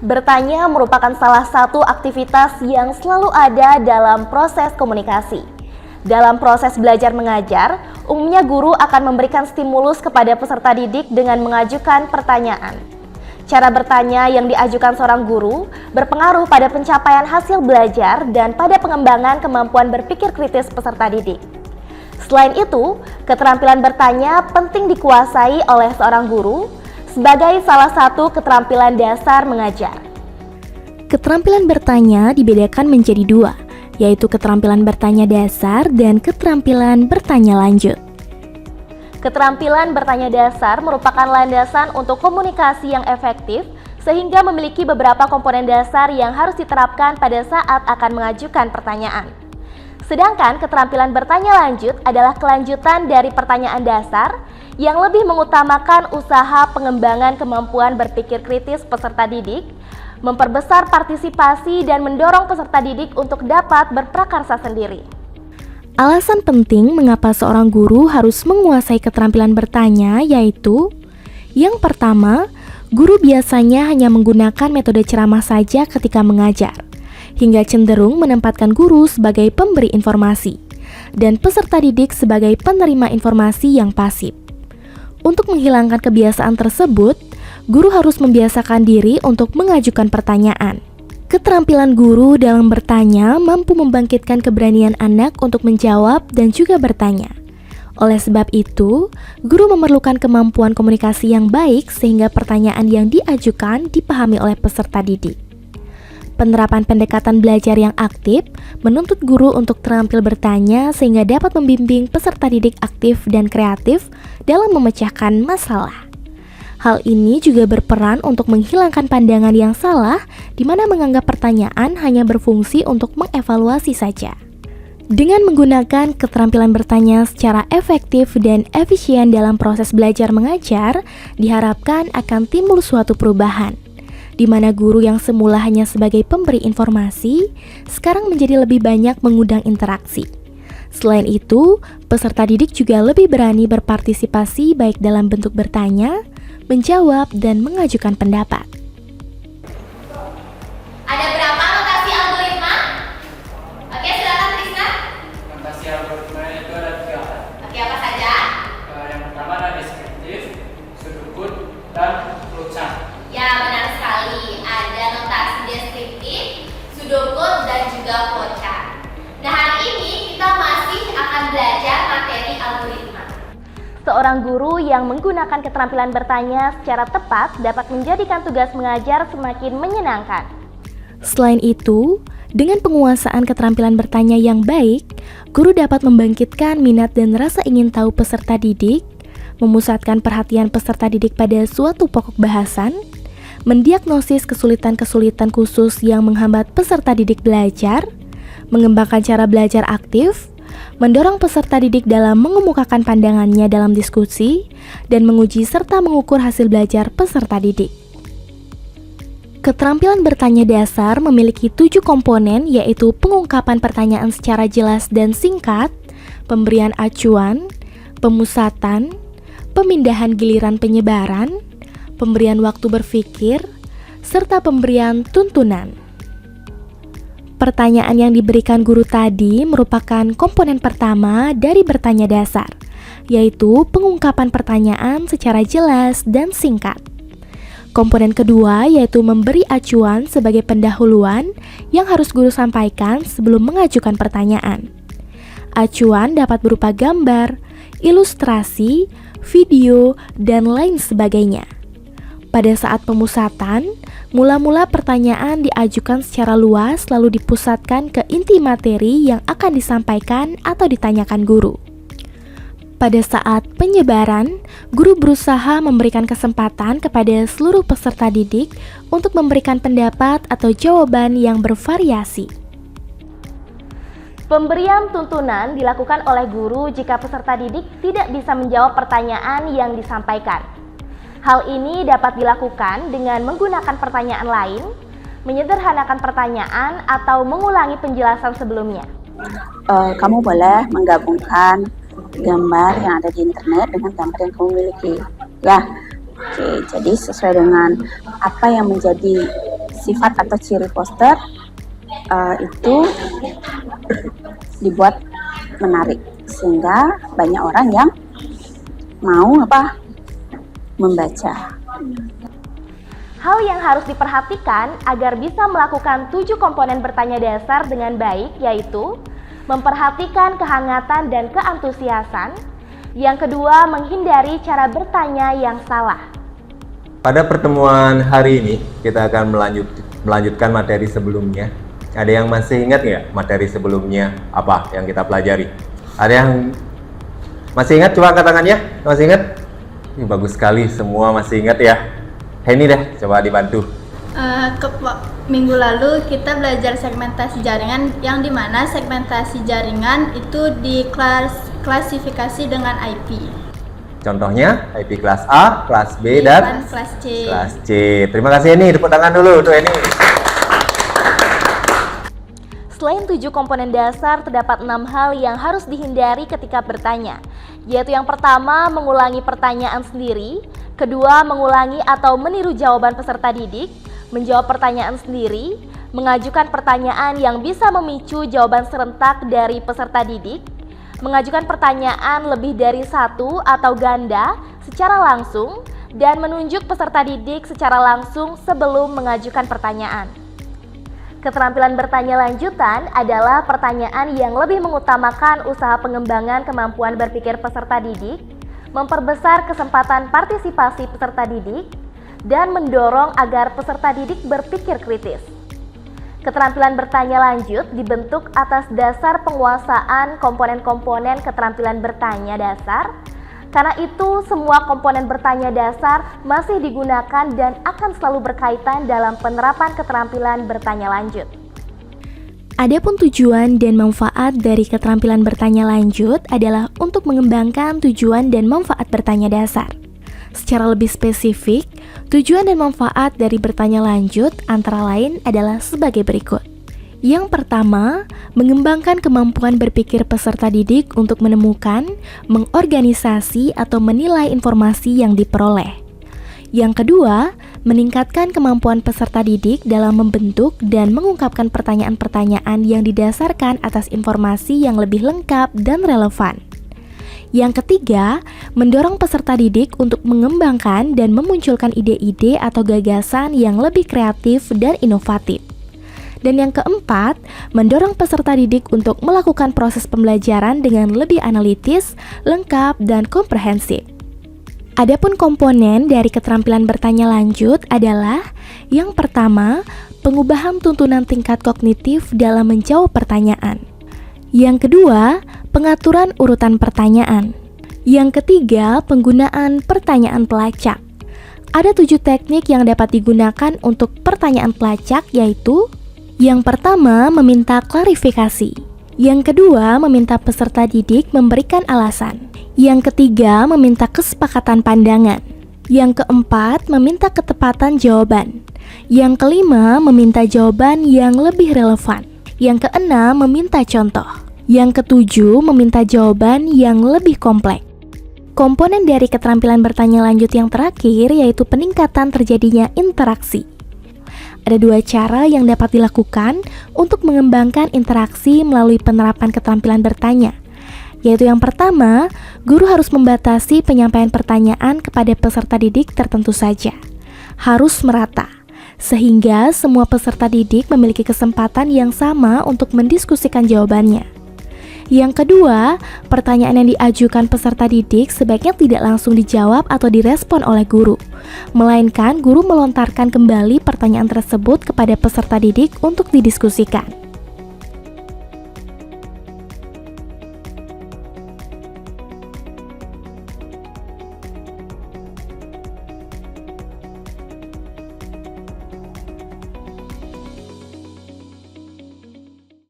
Bertanya merupakan salah satu aktivitas yang selalu ada dalam proses komunikasi. Dalam proses belajar mengajar, umumnya guru akan memberikan stimulus kepada peserta didik dengan mengajukan pertanyaan. Cara bertanya yang diajukan seorang guru berpengaruh pada pencapaian hasil belajar dan pada pengembangan kemampuan berpikir kritis peserta didik. Selain itu, keterampilan bertanya penting dikuasai oleh seorang guru sebagai salah satu keterampilan dasar mengajar. Keterampilan bertanya dibedakan menjadi dua, yaitu keterampilan bertanya dasar dan keterampilan bertanya lanjut. Keterampilan bertanya dasar merupakan landasan untuk komunikasi yang efektif sehingga memiliki beberapa komponen dasar yang harus diterapkan pada saat akan mengajukan pertanyaan. Sedangkan keterampilan bertanya lanjut adalah kelanjutan dari pertanyaan dasar yang lebih mengutamakan usaha pengembangan kemampuan berpikir kritis peserta didik, memperbesar partisipasi dan mendorong peserta didik untuk dapat berprakarsa sendiri. Alasan penting mengapa seorang guru harus menguasai keterampilan bertanya yaitu: yang pertama, guru biasanya hanya menggunakan metode ceramah saja ketika mengajar, hingga cenderung menempatkan guru sebagai pemberi informasi dan peserta didik sebagai penerima informasi yang pasif. Untuk menghilangkan kebiasaan tersebut, guru harus membiasakan diri untuk mengajukan pertanyaan. Keterampilan guru dalam bertanya mampu membangkitkan keberanian anak untuk menjawab dan juga bertanya. Oleh sebab itu, guru memerlukan kemampuan komunikasi yang baik sehingga pertanyaan yang diajukan dipahami oleh peserta didik. Penerapan pendekatan belajar yang aktif menuntut guru untuk terampil bertanya sehingga dapat membimbing peserta didik aktif dan kreatif dalam memecahkan masalah. Hal ini juga berperan untuk menghilangkan pandangan yang salah di mana menganggap pertanyaan hanya berfungsi untuk mengevaluasi saja. Dengan menggunakan keterampilan bertanya secara efektif dan efisien dalam proses belajar mengajar, diharapkan akan timbul suatu perubahan, di mana guru yang semula hanya sebagai pemberi informasi, sekarang menjadi lebih banyak mengundang interaksi. Selain itu, peserta didik juga lebih berani berpartisipasi baik dalam bentuk bertanya, menjawab, dan mengajukan pendapat. Ada berapa notasi algoritma? Oke, silakan Trisna. Notasi algoritma itu ada 3. Oke, apa saja? Yang pertama ada deskriptif, sudut, dan flowchart. Ya, benar sekali. Ada notasi deskriptif, sudokut, dan juga flowchart. Nah, hari ini kita masih akan belajar materi algoritma. Seorang guru yang menggunakan keterampilan bertanya secara tepat dapat menjadikan tugas mengajar semakin menyenangkan. Selain itu, dengan penguasaan keterampilan bertanya yang baik, guru dapat membangkitkan minat dan rasa ingin tahu peserta didik, memusatkan perhatian peserta didik pada suatu pokok bahasan, mendiagnosis kesulitan-kesulitan khusus yang menghambat peserta didik belajar, mengembangkan cara belajar aktif, mendorong peserta didik dalam mengemukakan pandangannya dalam diskusi, dan menguji serta mengukur hasil belajar peserta didik. Keterampilan bertanya dasar memiliki 7 komponen, yaitu pengungkapan pertanyaan secara jelas dan singkat, pemberian acuan, pemusatan, pemindahan giliran penyebaran, pemberian waktu berpikir, serta pemberian tuntunan. Pertanyaan yang diberikan guru tadi merupakan komponen pertama dari bertanya dasar, yaitu pengungkapan pertanyaan secara jelas dan singkat. Komponen kedua yaitu memberi acuan sebagai pendahuluan yang harus guru sampaikan sebelum mengajukan pertanyaan. Acuan dapat berupa gambar, ilustrasi, video, dan lain sebagainya. Pada saat pemusatan, mula-mula pertanyaan diajukan secara luas lalu dipusatkan ke inti materi yang akan disampaikan atau ditanyakan guru. Pada saat penyebaran, guru berusaha memberikan kesempatan kepada seluruh peserta didik untuk memberikan pendapat atau jawaban yang bervariasi. Pemberian tuntunan dilakukan oleh guru jika peserta didik tidak bisa menjawab pertanyaan yang disampaikan. Hal ini dapat dilakukan dengan menggunakan pertanyaan lain, menyederhanakan pertanyaan, atau mengulangi penjelasan sebelumnya. Kamu boleh menggabungkan gambar yang ada di internet dengan gambar yang kamu miliki. Ya, oke. Jadi sesuai dengan apa yang menjadi sifat atau ciri poster itu dibuat menarik sehingga banyak orang yang mau membaca. Hal yang harus diperhatikan agar bisa melakukan 7 komponen bertanya dasar dengan baik yaitu memperhatikan kehangatan dan keantusiasan. Yang kedua, menghindari cara bertanya yang salah. Pada pertemuan hari ini, kita akan melanjutkan materi sebelumnya. Ada yang masih ingat nggak materi sebelumnya apa yang kita pelajari? Ada yang masih ingat? Coba angkat tangannya. Masih ingat? Ini bagus sekali, semua masih ingat ya. Ini deh, coba dibantu. Minggu lalu kita belajar segmentasi jaringan, yang dimana segmentasi jaringan itu diklasifikasi dengan IP. Contohnya IP kelas A, kelas B, dan kelas C. Kelas C. Terima kasih Eni, tepuk tangan dulu untuk Eni. Selain 7 komponen dasar, terdapat 6 hal yang harus dihindari ketika bertanya, yaitu yang pertama, mengulangi pertanyaan sendiri, kedua, mengulangi atau meniru jawaban peserta didik, menjawab pertanyaan sendiri, mengajukan pertanyaan yang bisa memicu jawaban serentak dari peserta didik, mengajukan pertanyaan lebih dari 1 atau ganda secara langsung, dan menunjuk peserta didik secara langsung sebelum mengajukan pertanyaan. Keterampilan bertanya lanjutan adalah pertanyaan yang lebih mengutamakan usaha pengembangan kemampuan berpikir peserta didik, memperbesar kesempatan partisipasi peserta didik, dan mendorong agar peserta didik berpikir kritis. Keterampilan bertanya lanjut dibentuk atas dasar penguasaan komponen-komponen keterampilan bertanya dasar. Karena itu, semua komponen bertanya dasar masih digunakan dan akan selalu berkaitan dalam penerapan keterampilan bertanya lanjut. Adapun tujuan dan manfaat dari keterampilan bertanya lanjut adalah untuk mengembangkan tujuan dan manfaat bertanya dasar. Secara lebih spesifik, tujuan dan manfaat dari bertanya lanjut antara lain adalah sebagai berikut. Yang pertama, mengembangkan kemampuan berpikir peserta didik untuk menemukan, mengorganisasi, atau menilai informasi yang diperoleh. Yang kedua, meningkatkan kemampuan peserta didik dalam membentuk dan mengungkapkan pertanyaan-pertanyaan yang didasarkan atas informasi yang lebih lengkap dan relevan. Yang ketiga, mendorong peserta didik untuk mengembangkan dan memunculkan ide-ide atau gagasan yang lebih kreatif dan inovatif. Dan yang keempat, mendorong peserta didik untuk melakukan proses pembelajaran dengan lebih analitis, lengkap, dan komprehensif. Adapun komponen dari keterampilan bertanya lanjut adalah yang pertama, pengubahan tuntunan tingkat kognitif dalam menjawab pertanyaan. Yang kedua, pengaturan urutan pertanyaan. Yang ketiga, penggunaan pertanyaan pelacak. Ada 7 teknik yang dapat digunakan untuk pertanyaan pelacak, yaitu yang pertama, meminta klarifikasi. Yang kedua, meminta peserta didik memberikan alasan. Yang ketiga, meminta kesepakatan pandangan. Yang keempat, meminta ketepatan jawaban. Yang kelima, meminta jawaban yang lebih relevan. Yang keenam, meminta contoh. Yang ketujuh, meminta jawaban yang lebih kompleks. Komponen dari keterampilan bertanya lanjut yang terakhir yaitu peningkatan terjadinya interaksi. Ada 2 cara yang dapat dilakukan untuk mengembangkan interaksi melalui penerapan keterampilan bertanya, yaitu yang pertama, guru harus membatasi penyampaian pertanyaan kepada peserta didik tertentu saja. Harus merata, sehingga semua peserta didik memiliki kesempatan yang sama untuk mendiskusikan jawabannya. Yang kedua, pertanyaan yang diajukan peserta didik sebaiknya tidak langsung dijawab atau direspon oleh guru, melainkan guru melontarkan kembali pertanyaan tersebut kepada peserta didik untuk didiskusikan.